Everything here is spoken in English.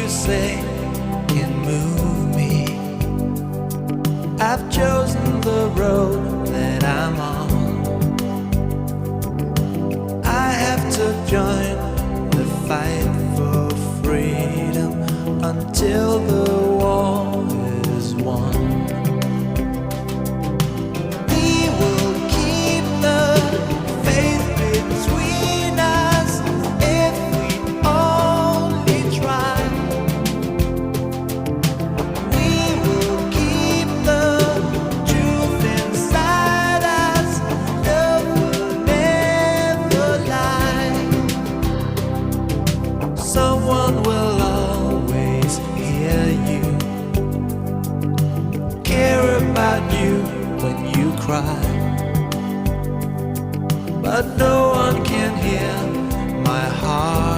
you say can move me. I've chosen the road that I'm on. I have to join the fight for freedom until the war is won. We will keep the faith between us if we only try. We will keep the truth inside us. Love will never lie. Someone will always hear you, care about you when you cry. But no one can hear my heart